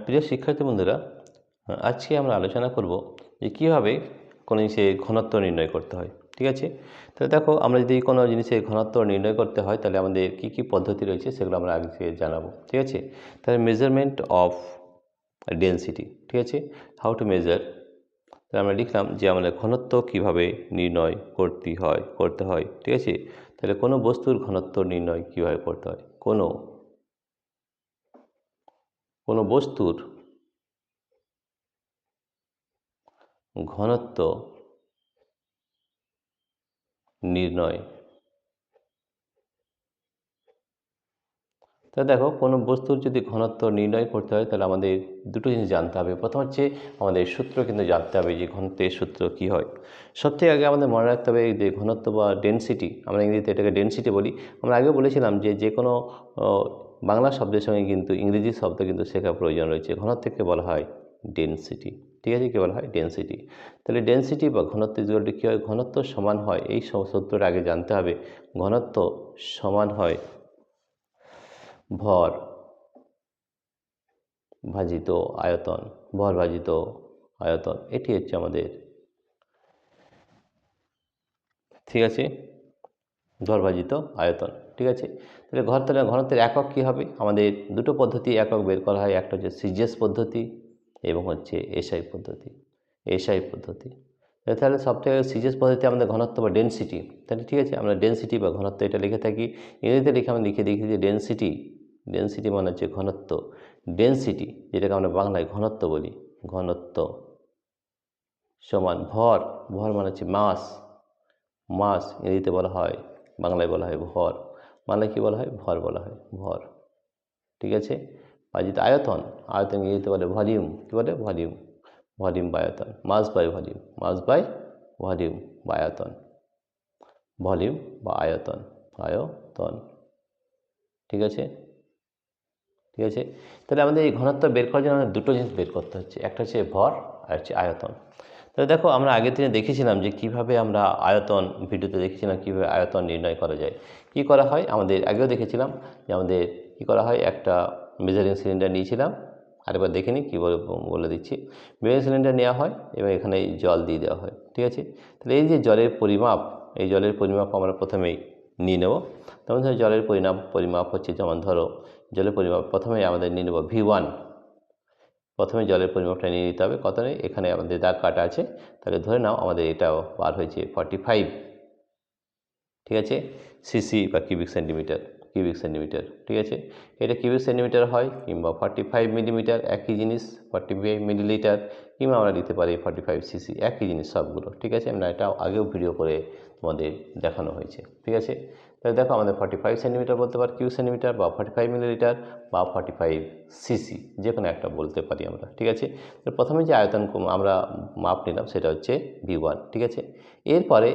প্রিয় শিক্ষার্থী বন্ধুরা, আজকে আমরা আলোচনা করব যে কীভাবে কোনো জিনিসের ঘনত্ব নির্ণয় করতে হয়। ঠিক আছে, তাহলে দেখো, আমরা যদি কোনো জিনিসের ঘনত্ব নির্ণয় করতে হয় তাহলে আমাদের কী কী পদ্ধতি রয়েছে সেগুলো আমরা আগে জানাবো। ঠিক আছে, তাহলে মেজারমেন্ট অফ ডেনসিটি। ঠিক আছে, হাউ টু মেজার। তাহলে আমরা লিখলাম যে আমাদের ঘনত্ব কিভাবে নির্ণয় করতে হয়। ঠিক আছে, তাহলে কোনো বস্তুর ঘনত্ব নির্ণয় কীভাবে করতে হয়। কোনো বস্তুর ঘনত্ব নির্ণয়। তা দেখো, কোনো বস্তুর যদি ঘনত্ব নির্ণয় করতে হয় তাহলে আমাদের দুটো জিনিস জানতে হবে। প্রথম হচ্ছে আমাদের সূত্র কিন্তু জানতে হবে যে ঘনত্বের সূত্র কী হয়। সবথেকে আগে আমাদের মনে রাখতে হবে যে ঘনত্ব বা ডেনসিটি, আমরা ইংরেজিতে এটাকে ডেনসিটি বলি। আমরা আগেও বলেছিলাম যে কোনো বাংলা শব্দের সঙ্গে কিন্তু ইংরেজি শব্দ কিন্তু শেখার প্রয়োজন রয়েছে। ঘনত্বকে বলা হয় ডেনসিটি। ঠিক আছে, কী বলা হয়? ডেনসিটি। তাহলে ডেনসিটি বা ঘনত্ব ইকুয়াল টু কী হয়? ঘনত্ব সমান হয়, এই সূত্রটা আগে জানতে হবে। ঘনত্ব সমান হয় ভর ভাজিত আয়তন। ভর ভাজিত আয়তন, এটি হচ্ছে আমাদের, ঠিক আছে, ভর ভাজিত আয়তন। ঠিক আছে, তাহলে ঘনত্বের একক কী হবে? আমাদের দুটো পদ্ধতি একক বের করা হয়, একটা হচ্ছে সিজিএস পদ্ধতি এবং হচ্ছে এসআই পদ্ধতি। তাহলে সবথেকে সিজিএস পদ্ধতি আমাদের ঘনত্ব বা ডেনসিটি। তাহলে ঠিক আছে, আমরা ডেনসিটি বা ঘনত্ব এটা লিখে থাকি। ইংরেজিতে লিখে আমরা লিখে দেখি যে ডেনসিটি মানে হচ্ছে ঘনত্ব। ডেনসিটি, যেটাকে আমরা বাংলায় ঘনত্ব বলি, ঘনত্ব সমান ভর মানে হচ্ছে মাস ইংরেজিতে বলা হয়, বাংলায় বলা হয় ভর। বাংলায় কী বলা হয়? ভর বলা হয়, ভর। ঠিক আছে, ভাজিত আয়তন ইংরেজিতে বলে ভলিউম। কী বলে? ভলিউম বা আয়তন। মাস বাই ভলিউম বা আয়তন। ভলিউম বা আয়তন। ঠিক আছে, তাহলে আমাদের এই ঘনত্ব বের করার জন্য আমাদের দুটো জিনিস বের করতে হচ্ছে, একটা হচ্ছে ভর আর হচ্ছে আয়তন। তাহলে দেখো, আমরা আগের দিনে দেখেছিলাম যে কিভাবে আমরা ভিডিওতে দেখেছিলাম কীভাবে আয়তন নির্ণয় করা যায়। কি করা হয় আমাদের আগেও দেখেছিলাম যে আমাদের কী করা হয়, একটা মেজারিং সিলিন্ডার নিয়েছিলাম। আরেকবার দেখে নিই, কী বলে দিচ্ছি। মেজারিং সিলিন্ডার নেওয়া হয় এবং এখানে জল দিয়ে দেওয়া হয়। ঠিক আছে, তাহলে এই যে জলের পরিমাপ আমরা প্রথমেই নিয়ে নেব। তেমন ধরো জলের পরিমাপ হচ্ছে, যেমন ধরো জলের পরিমাপ প্রথমে আমাদের নিয়ে নেব V1। প্রথমে জলের পরিমাপটা নিয়ে নিতে হবে। কত নেই, এখানে আমাদের দাগ কাটা আছে, তাহলে ধরে নাও আমাদের এটাও বার হয়েছে 45। ঠিক আছে, সিসি বা কিউবিক সেন্টিমিটার। ঠিক আছে, এটা কিউবিক সেন্টিমিটার হয় কিংবা 45 মিলিমিটার, একই জিনিস। 45 মিলিলিটার কিংবা আমরা দিতে পারি 45 সিসি, একই জিনিস সবগুলো। ঠিক আছে, আমরা এটা আগেও ভিডিও করে তোমাদের দেখানো হয়েছে। ঠিক আছে, তাহলে দেখো, আমাদের 45 সেন্টিমিটার বলতে পারি কিউবিক সেন্টিমিটার, বা 45 মিলিলিটার, বা 45 সিসি, যে কোনো একটা বলতে পারি আমরা। ঠিক আছে, তো প্রথমে যে আয়তন আমরা মাপ নিলাম সেটা হচ্ছে V1। ঠিক আছে, এরপরে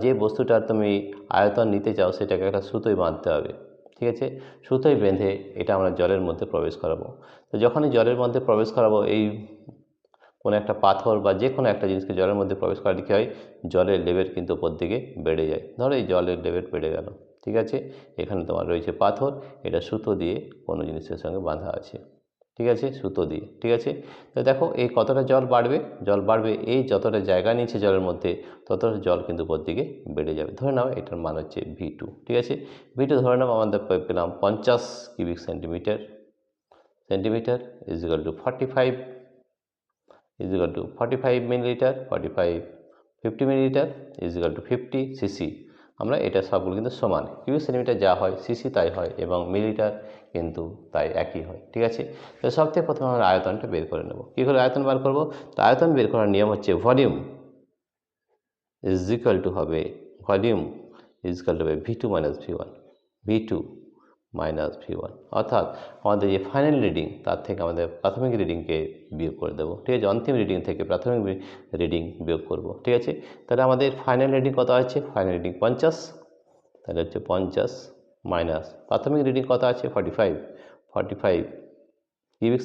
যে বস্তুটার তুমি আয়তন নিতে চাও সেটাকে একটা সুতোয় বাঁধতে হবে। ঠিক আছে, সুতোয় বেঁধে এটা আমরা জলের মধ্যে প্রবেশ করাবো। তো যখনই জলের মধ্যে প্রবেশ করাবো, এই কোনো একটা পাথর বা যে কোনো একটা জিনিসকে জলের মধ্যে প্রবেশ করালে কী হয়, জলের লেভেল কিন্তু ওপর দিকে বেড়ে যায়। ধরো এই জলের লেভেল বেড়ে গেল। ঠিক আছে, এখানে তোমার রয়েছে পাথর, এটা সুতো দিয়ে কোনো জিনিসের সঙ্গে বাঁধা আছে। ঠিক আছে, সুতো দিয়ে। ঠিক আছে, তো দেখো এই কতটা জল বাড়বে, এই যতটা জায়গা নিচ্ছে জলের মধ্যে ততটা জল কিন্তু উপর দিকে বেড়ে যাবে। ধরে নাও এটার মান হচ্ছে V2। ঠিক আছে, V2 ধরে নাও আমাদের পেলাম 50 cubic centimetre is equal to 45 millilitre, 50 millilitre is equal to 50 CC. আমরা এটা সবগুলো কিন্তু সমান, কিউবিক সেন্টিমিটার যা হয় সিসি তাই হয় এবং মিলিলিটার কিন্তু তাই একই হয়। ঠিক আছে, তো সবথেকে প্রথমে আমরা আয়তনটা বের করে নেব। কী করে আয়তন বার করব? তো আয়তন বের করার নিয়ম হচ্ছে ভলিউম ইজ ইকুয়াল টু হবে V2 মাইনাস V1, অর্থাৎ আমাদের যে ফাইনাল রিডিং তার থেকে আমাদের প্রাথমিক রিডিংকে বিয়োগ করে দেবো। ঠিক আছে, অন্তিম রিডিং থেকে প্রাথমিক রিডিং বিয়োগ করব। ঠিক আছে, তাহলে আমাদের ফাইনাল রিডিং কত আছে? ফাইনাল রিডিং 50, তাহলে হচ্ছে 50 মাইনাস প্রাথমিক রিডিং কত আছে? 45 কিউবিক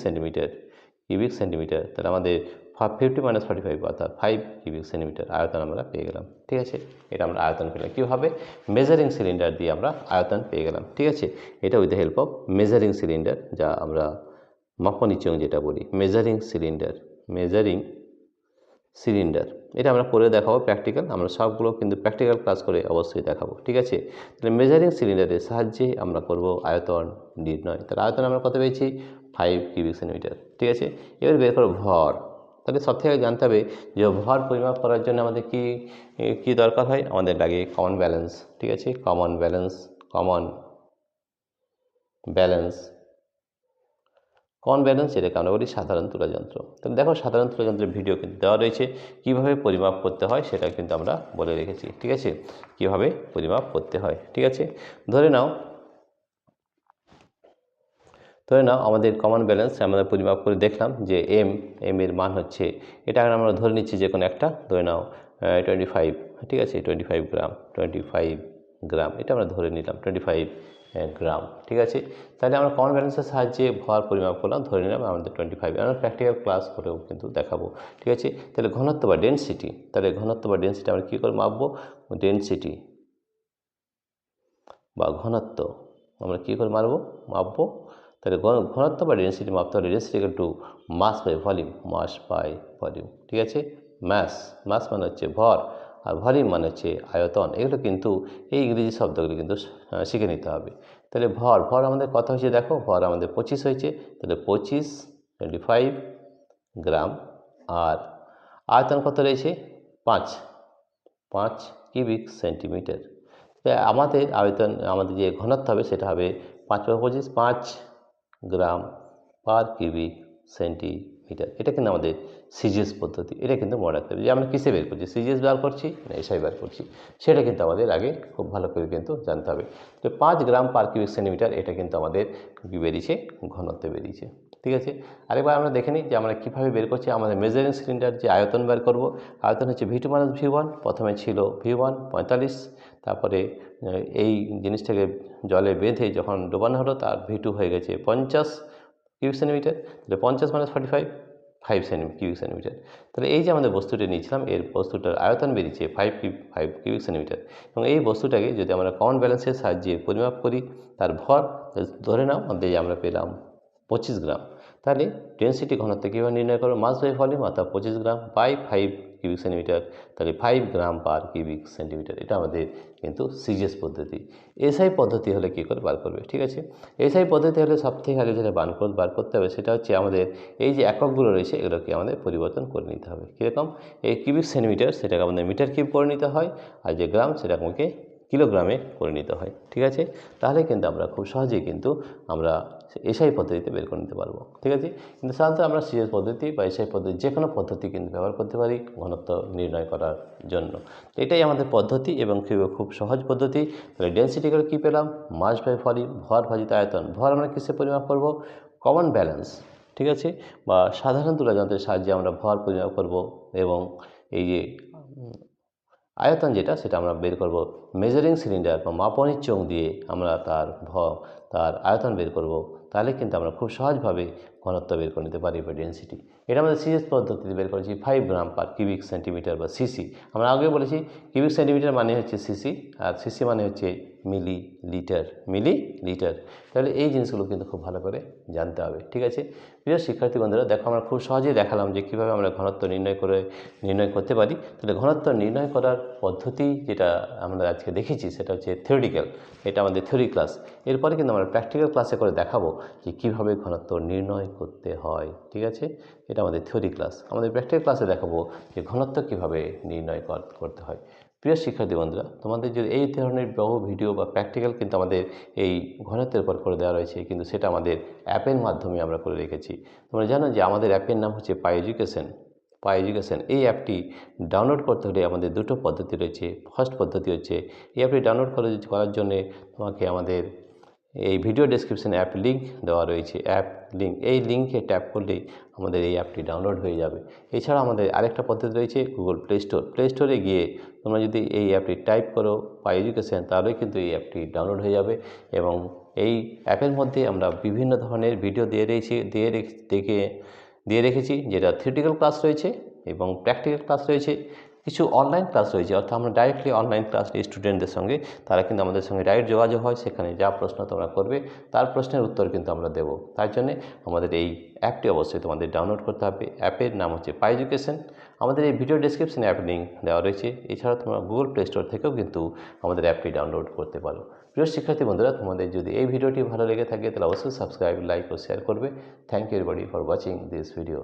সেন্টিমিটার। তাহলে আমাদের 50 মাইনাস 45 অর্থাৎ 5 কিউবিক সেন্টিমিটার আয়তন আমরা পেয়ে গেলাম। ঠিক আছে, এটা আমরা আয়তন পেলাম কীভাবে? মেজারিং সিলিন্ডার দিয়ে আমরা আয়তন পেয়ে গেলাম। ঠিক আছে, এটা with the help of measuring cylinder, যা আমরা মাপনী চোঙ যেটা বলি, মেজারিং সিলিন্ডার, এটা আমরা করে দেখাবো প্র্যাকটিক্যাল। আমরা সবগুলো কিন্তু প্র্যাকটিক্যাল ক্লাস করে অবশ্যই দেখাবো, ঠিক আছে। তাহলে মেজারিং সিলিন্ডারের সাহায্যে আমরা করব আয়তন নির্ণয়। তাহলে আয়তন আমরা কত পেয়েছি? 5 কিউবিক সেন্টিমিটার, ঠিক আছে। এবার বের করব ভর। তাহলে সব থেকে জানতে হবে যে ভর পরিমাপ করার জন্য আমাদের কি দরকার হয়? আমাদের লাগে কমন ব্যালেন্স, ঠিক আছে। কমন ব্যালেন্স এটাকে আমরা বলি সাধারণ তুলা যন্ত্র। তাহলে দেখো সাধারণ তুলা যন্ত্রের ভিডিও কিন্তু দেওয়া রয়েছে, কিভাবে পরিমাপ করতে হয় সেটা কিন্তু আমরা বলে রেখেছি, ঠিক আছে। কিভাবে পরিমাপ করতে হয়, ঠিক আছে। ধরে নাও আমাদের কমন ব্যালেন্স আমরা পরিমাপ করে দেখলাম যে এম এর মান হচ্ছে, এটা আমরা ধরে নিচ্ছি যে কোনো একটা, ধরে নাও 25, ঠিক আছে, 25 গ্রাম, এটা আমরা ধরে নিলাম 25 গ্রাম, ঠিক আছে। তাহলে আমরা কমন ব্যালেন্সের সাহায্যে ভর পরিমাপ করলাম, ধরে নিলাম আমাদের 25। আমরা প্র্যাকটিক্যাল ক্লাস করেও কিন্তু দেখাবো, ঠিক আছে। তাহলে ঘনত্ব বা ডেনসিটি, আমরা কী করে মাপবো? ডেনসিটি বা ঘনত্ব আমরা কী করে মাপবো? তাহলে ঘনত্ব বা ডেনসিটি মাপতে হলে density to mass by volume, ঠিক আছে। মাস মানে হচ্ছে ভর, আর ভলিউম মানে হচ্ছে আয়তন। এগুলো কিন্তু এই ইংরেজি শব্দগুলো কিন্তু শিখে নিতে হবে। তাহলে ভর আমাদের কত হয়েছে দেখো, ভর আমাদের 25 হয়েছে। তাহলে 25 গ্রাম, আর আয়তন কত রয়েছে? 5 কিউবিক সেন্টিমিটার। আমাদের আয়তন, আমাদের যে ঘনত্ব হবে সেটা হবে 5 গ্রাম পার কিউবিক সেন্টিমিটার। এটা কিন্তু আমাদের সিজিএস পদ্ধতি, এটা কিন্তু মনে রাখতে হবে যে আমরা কিসে বের করছি, সিজিএস বার করছি না এসআই বার করছি, সেটা কিন্তু আমাদের আগে খুব ভালো করে কিন্তু জানতে হবে। তো 5 গ্রাম পার কিউবিক সেন্টিমিটার, এটা কিন্তু আমাদের বেরিয়েছে, ঘনত্ব বেরিয়েছে, ঠিক আছে। আরেকবার আমরা দেখে নিই যে আমরা কীভাবে বের করছি। আমাদের মেজারিং সিলিন্ডার যে আয়তন বের করব, আয়তন হচ্ছে V2 - V1। প্রথমে ছিল V1 45, তারপরে এই জিনিসটাকে জলে বেঁধে যখন ডোবানো হলো তার V2 হয়ে গেছে 50 কিউবিক সেন্টিমিটার। তাহলে 50 - 45 5 কিউবিক সেন্টিমিটার। তাহলে এই যে আমাদের বস্তুটি নিয়েছিলাম, এর বস্তুটার আয়তন বেরিয়েছে 5 কিউবিক সেন্টিমিটার। এবং এই বস্তুটাকে যদি আমরা কমন ব্যালেন্সের সাহায্যে পরিমাপ করি, তার ভর ধরে নাও আমাদের আমরা পেলাম 25 গ্রাম। তাহলে ডেনসিটি ঘনত্ব কীভাবে নির্ণয় করবো? মাস বাই ভলিউম, অর্থাৎ 25 গ্রাম বাই 5 কিউবিক সেন্টিমিটার, তাহলে 5 গ্রাম পার কিউবিক সেন্টিমিটার। এটা আমাদের কিন্তু সিজিএস পদ্ধতি। এসআই পদ্ধতি হলে কী করে বার করবে, ঠিক আছে। এসআই পদ্ধতি হলে সবথেকে আগে যেটা বার করতে হবে সেটা হচ্ছে আমাদের এই যে এককগুলো রয়েছে এগুলোকে আমাদের পরিবর্তন করে নিতে হবে। কীরকম? এই কিউবিক সেন্টিমিটার সেটাকে আমাদের মিটার কিউব করে নিতে হয়, আর যে গ্রাম সেটাকে আমাকে কিলোগ্রামে করে নিতে হয়, ঠিক আছে। তাহলে কিন্তু আমরা খুব সহজেই কিন্তু আমরা এসআই পদ্ধতিতে বের করে নিতে পারবো, ঠিক আছে। কিন্তু সাধারণত আমরা সিএস পদ্ধতি বা এসআই পদ্ধতি যে কোনো পদ্ধতি কিন্তু ব্যবহার করতে পারি ঘনত্ব নির্ণয় করার জন্য। এটাই আমাদের পদ্ধতি এবং খুব সহজ পদ্ধতি। তাহলে ডেনসিটি করে কী পেলাম? মাস বাই ভলিউম, ভর ভাজিত আয়তন। ভর আমরা কিসে পরিমাপ করব? কমন ব্যালেন্স, ঠিক আছে, বা সাধারণ তুলা যন্ত্রের সাহায্যে আমরা ভর পরিমাপ করব। এবং এই যে আয়তন যেটা সেটা আমরা বের করব মেজারিং সিলিন্ডার বা মাপনী চোঙ দিয়ে আমরা তার আয়তন বের করব। তাহলে কিন্তু আমরা খুব সহজভাবে ঘনত্ব বের করে নিতে পারি বা ডেনসিটি। এটা আমাদের সিএস পদ্ধতিতে বের করেছি 5 গ্রাম পার কিউবিক সেন্টিমিটার বা সিসি। আমরা আগে বলেছি কিউবিক সেন্টিমিটার মানে হচ্ছে সিসি, আর সিসি মানে হচ্ছে মিলিলিটার। তাহলে এই জিনিসগুলো কিন্তু খুব ভালো করে জানতে হবে, ঠিক আছে। প্রিয় শিক্ষার্থী বন্ধুরা, দেখো আমরা খুব সহজেই দেখালাম যে কীভাবে আমরা ঘনত্ব নির্ণয় করতে পারি। তাহলে ঘনত্ব নির্ণয় করার পদ্ধতি যেটা আমরা আজকে দেখেছি সেটা হচ্ছে থিওরিটিক্যাল, এটা আমাদের থিওরি ক্লাস। এরপরে কিন্তু আমরা প্র্যাকটিক্যাল ক্লাসে করে দেখাবো যে কীভাবে ঘনত্ব নির্ণয় করতে হয়, ঠিক আছে। এটা আমাদের থিওরি ক্লাস। আমাদের প্র্যাকটিক্যাল ক্লাসে দেখাবো যে ঘনত্ব কীভাবে নির্ণয় করতে হয়। প্রিয় শিক্ষার্থী বন্ধুরা, তোমাদের যদি এই ধরনের বহু ভিডিও বা প্র্যাকটিক্যাল কিন্তু আমাদের এই ঘনত্বের উপর করে দেওয়া রয়েছে, কিন্তু সেটা আমাদের অ্যাপের মাধ্যমে আমরা করে রেখেছি। তোমরা জানো যে আমাদের অ্যাপের নাম হচ্ছে পাই এডুকেশন। এই অ্যাপটি ডাউনলোড করতে হলে আমাদের দুটো পদ্ধতি রয়েছে। ফার্স্ট পদ্ধতি হচ্ছে এই অ্যাপটি ডাউনলোড করার জন্যে তোমাকে আমাদের এই ভিডিও ডেসক্রিপশনে অ্যাপ লিঙ্ক দেওয়া রয়েছে, অ্যাপ লিঙ্ক। এই লিঙ্কে ট্যাপ করলেই আমাদের এই অ্যাপটি ডাউনলোড হয়ে যাবে। এছাড়া আমাদের আরেকটা পদ্ধতি রয়েছে গুগল প্লে স্টোরে গিয়ে তোমরা যদি এই অ্যাপটি টাইপ করো পাই এডুকেশন, তাহলেই কিন্তু এই অ্যাপটি ডাউনলোড হয়ে যাবে। এবং এই অ্যাপের মধ্যে আমরা বিভিন্ন ধরনের ভিডিও দিয়ে রেখেছি, যেটা থিওরিটিক্যাল ক্লাস রয়েছে এবং প্র্যাকটিক্যাল ক্লাস রয়েছে। কিছু অনলাইন ক্লাস রয়েছে, অর্থাৎ আমরা ডাইরেক্টলি অনলাইন ক্লাস স্টুডেন্টদের সঙ্গে, তারা কিন্তু আমাদের সঙ্গে ডাইরেক্ট যোগাযোগ হয়, সেখানে যা প্রশ্ন তোমরা করবে তার প্রশ্নের উত্তর কিন্তু আমরা দেবো। তাই জন্যে আমাদের এই অ্যাপটি অবশ্যই তোমাদের ডাউনলোড করতে হবে। অ্যাপের নাম হচ্ছে পাই এডুকেশন। আমাদের এই ভিডিও ডেসক্রিপশনে অ্যাপ লিঙ্ক দেওয়া রয়েছে। এছাড়াও তোমরা গুগল প্লে স্টোর থেকেও কিন্তু আমাদের অ্যাপটি ডাউনলোড করতে পারো। প্রিয় শিক্ষার্থী বন্ধুরা, তোমাদের যদি এই ভিডিওটি ভালো লেগে থাকে তাহলে অবশ্যই সাবস্ক্রাইব, লাইক ও শেয়ার করবে। Thank you everybody for watching this video.